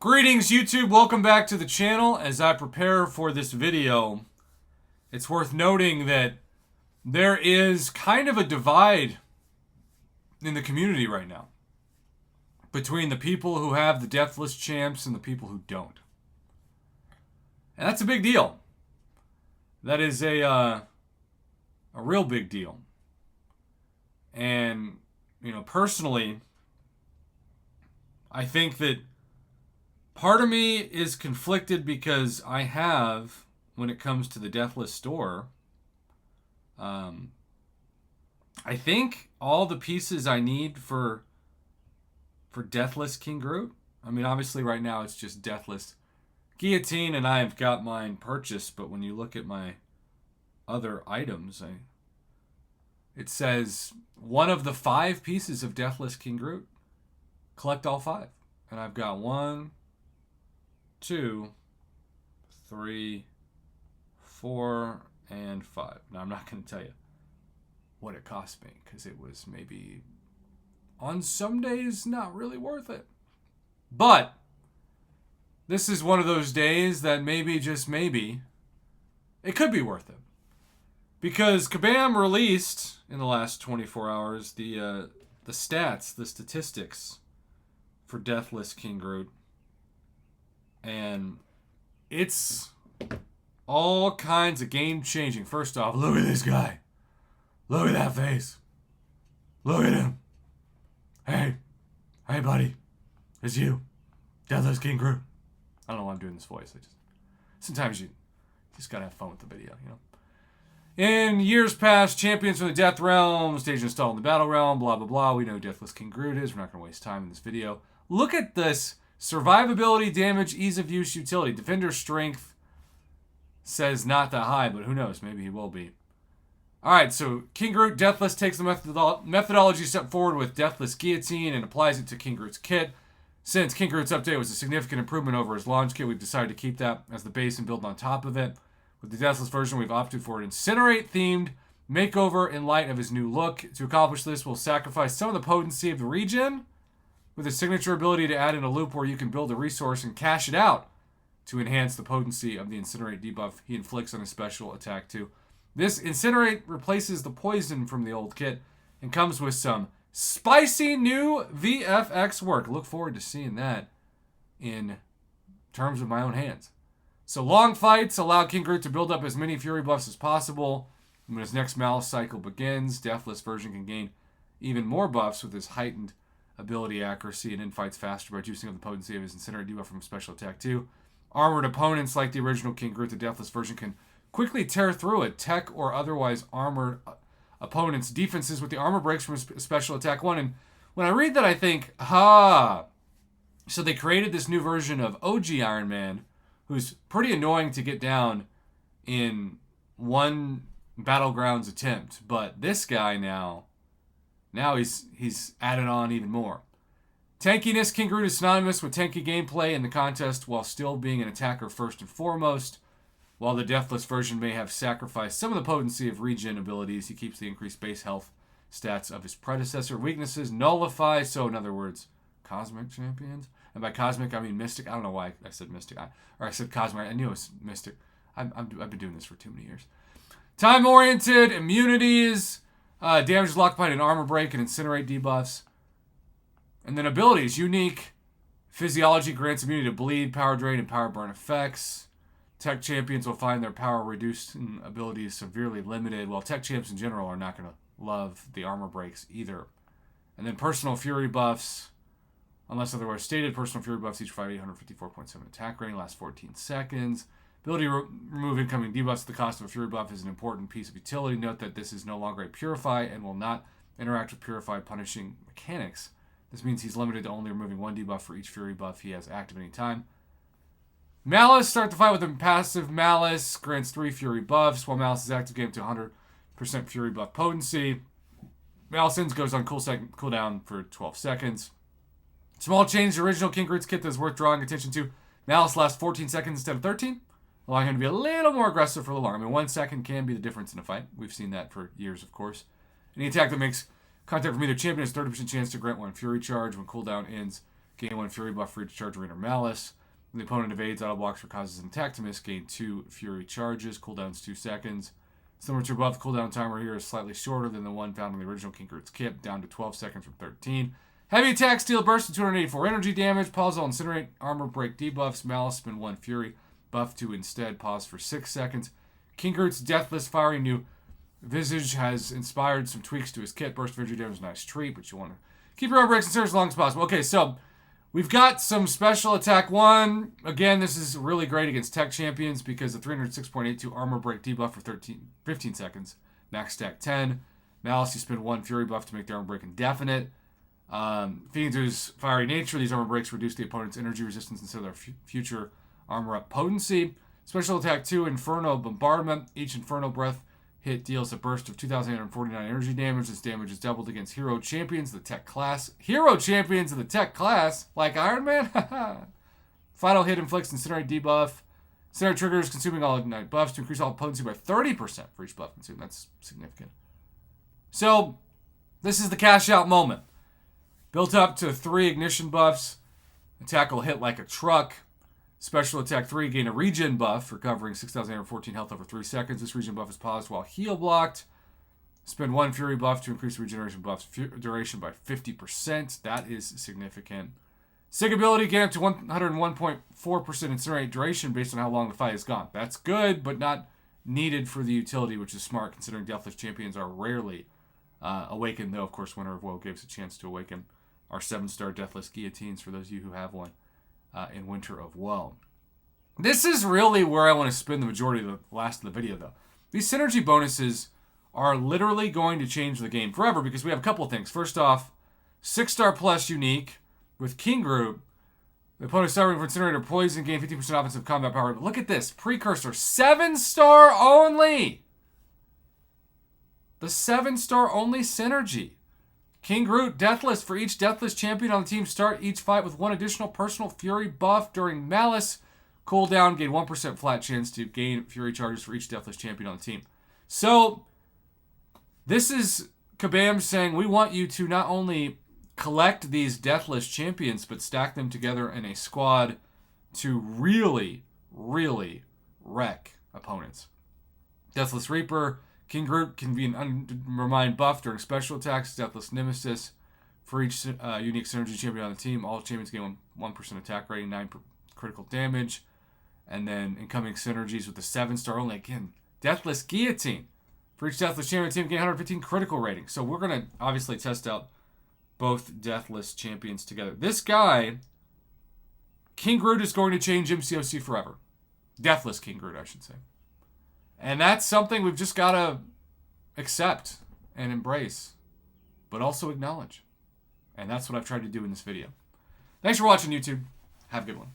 Greetings YouTube, welcome back to the channel. As I prepare for this video, it's worth noting that there is kind of a divide in the community right now between the people who have the Deathless champs and the people who don't. And that's a big deal. That is a real big deal. And, personally, I think that part of me is conflicted because I have, when it comes to the Deathless store, I think all the pieces I need for Deathless King Groot. I mean, obviously right now it's just Deathless Guillotine and I have got mine purchased, but when you look at my other items, it says one of the 5 pieces of Deathless King Groot. Collect all 5. And I've got 1, 2, 3, 4, and 5. Now, I'm not going to tell you what it cost me because it was maybe on some days not really worth it. But this is one of those days that maybe, just maybe, it could be worth it. Because Kabam released in the last 24 hours the stats, the statistics for Deathless King Groot. And it's all kinds of game-changing. First off, look at this guy. Look at that face. Look at him. Hey, buddy. It's you. Deathless King Groot. I don't know why I'm doing this voice. Sometimes you just gotta have fun with the video, In years past, champions from the Death Realm, stage installed in the Battle Realm, blah, blah, blah. We know Deathless King Groot is. We're not going to waste time in this video. Look at this. Survivability, damage, ease of use, utility. Defender strength says not that high, but who knows? Maybe he will be. Alright, so King Groot Deathless takes the methodology step forward with Deathless Guillotine and applies it to King Groot's kit. Since King Groot's update was a significant improvement over his launch kit, we've decided to keep that as the base and build on top of it. With the Deathless version, we've opted for an Incinerate-themed makeover in light of his new look. To accomplish this, we'll sacrifice some of the potency of the regen with a signature ability to add in a loop where you can build a resource and cash it out to enhance the potency of the Incinerate debuff he inflicts on his special attack too. This Incinerate replaces the poison from the old kit and comes with some spicy new VFX work. Look forward to seeing that in terms of my own hands. So long fights allow King Groot to build up as many Fury buffs as possible. When his next Malice cycle begins, Deathless version can gain even more buffs with his heightened ability accuracy and in-fights faster by juicing up the potency of his Incinerate debuff from special attack too. Armored opponents like the original King Groot, the Deathless version, can quickly tear through a tech or otherwise armored opponent's defenses with the armor breaks from his special attack 1. And when I read that, I think, so they created this new version of OG Iron Man, who's pretty annoying to get down in one Battlegrounds attempt. But this guy now he's added on even more. Tankiness, King Groot is synonymous with tanky gameplay in the contest while still being an attacker first and foremost. While the Deathless version may have sacrificed some of the potency of regen abilities, he keeps the increased base health stats of his predecessor. Weaknesses nullify, so in other words, Cosmic Champions. And by Cosmic, I mean Mystic. I don't know why I said Mystic. I said Cosmic. I knew it was Mystic. I've been doing this for too many years. Time-oriented, immunities, damage locked behind an armor break and Incinerate debuffs. And then abilities, unique. Physiology grants immunity to bleed, power drain, and power burn effects. Tech champions will find their power reduced and abilities severely limited, while tech champs in general are not going to love the armor breaks either. And then personal fury buffs. Unless otherwise stated, personal fury buffs each provide 854.7 attack rating, last 14 seconds. Ability to remove incoming debuffs at the cost of a fury buff is an important piece of utility. Note that this is no longer a Purify and will not interact with Purify punishing mechanics. This means he's limited to only removing 1 debuff for each fury buff he has active at any time. Malice, start the fight with a passive Malice, grants 3 fury buffs. While Malice is active, gain to 100% fury buff potency. Malice ends goes on cooldown for 12 seconds. Small change to original King Groot's kit that is worth drawing attention to. Malice lasts 14 seconds instead of 13, allowing him to be a little more aggressive for a little longer. I mean, 1 second can be the difference in a fight. We've seen that for years, of course. Any attack that makes contact from either champion has 30% chance to grant 1 fury charge. When cooldown ends, Gain 1 Fury buff for each charge rain or malice. When the opponent evades, auto blocks or causes an attack to miss. Gain 2 Fury charges. Cooldown's 2 seconds. Similar to above, the cooldown timer here is slightly shorter than the one found in the original King Groot's kit, down to 12 seconds from 13. Heavy attack, steel burst to 284 energy damage. Pause all incinerate, armor break debuffs. Malice spin 1 Fury. Buff to instead pause for 6 seconds. King Groot's Deathless Fiery new Visage has inspired some tweaks to his kit. Burst of energy damage is a nice treat, but you want to keep your armor breaks in service as long as possible. Okay, so we've got some special attack 1. Again, this is really great against tech champions because the 306.82 armor break debuff for 15 seconds. Max stack 10. Malice, you spin 1 Fury buff to make the armor break indefinite. Feeding through his fiery nature, these armor breaks reduce the opponent's energy resistance instead of their future armor up potency. Special attack 2, Inferno Bombardment. Each Inferno Breath hit deals a burst of 2,849 energy damage. This damage is doubled against hero champions of the tech class. Hero champions of the tech class? Like Iron Man? Final hit inflicts Incinerate debuff. Incinerate triggers consuming all ignite buffs to increase all potency by 30% for each buff consumed. That's significant. So, this is the cash out moment. Built up to 3 ignition buffs. Attack will hit like a truck. Special attack 3, gain a regen buff, recovering 6,814 health over 3 seconds. This regen buff is paused while heal blocked. Spend 1 fury buff to increase regeneration buff's duration by 50%. That is significant. Sig ability, gain up to 101.4% incinerate duration based on how long the fight is gone. That's good, but not needed for the utility, which is smart considering Deathless champions are rarely awakened, though, of course, Winter of Woe gives a chance to awaken our 7-star Deathless guillotines for those of you who have one. In Winter of Woe. This is really where I want to spend the majority of the last of the video, though. These synergy bonuses are literally going to change the game forever because we have a couple of things. First off, 6-star plus unique with King Groot. The opponent suffering from Incinerator Poison, gain 15% offensive combat power. But look at this. Precursor, 7-star only. The 7-star only synergy. King Groot, Deathless. For each Deathless champion on the team, start each fight with 1 additional personal Fury buff during Malice. Cooldown, gain 1% flat chance to gain Fury charges for each Deathless champion on the team. So, this is Kabam saying we want you to not only collect these Deathless champions, but stack them together in a squad to really, really wreck opponents. Deathless Reaper. King Groot can be an Undermine buff during special attacks. Deathless Nemesis. For each unique synergy champion on the team, all champions gain 1% attack rating, 9 critical damage. And then incoming synergies with the 7-star only. Again, Deathless Guillotine. For each Deathless champion on the team, gain 115 critical rating. So we're going to obviously test out both Deathless champions together. This guy, King Groot, is going to change MCOC forever. Deathless King Groot, I should say. And that's something we've just got to accept and embrace, but also acknowledge. And that's what I've tried to do in this video. Thanks for watching, YouTube. Have a good one.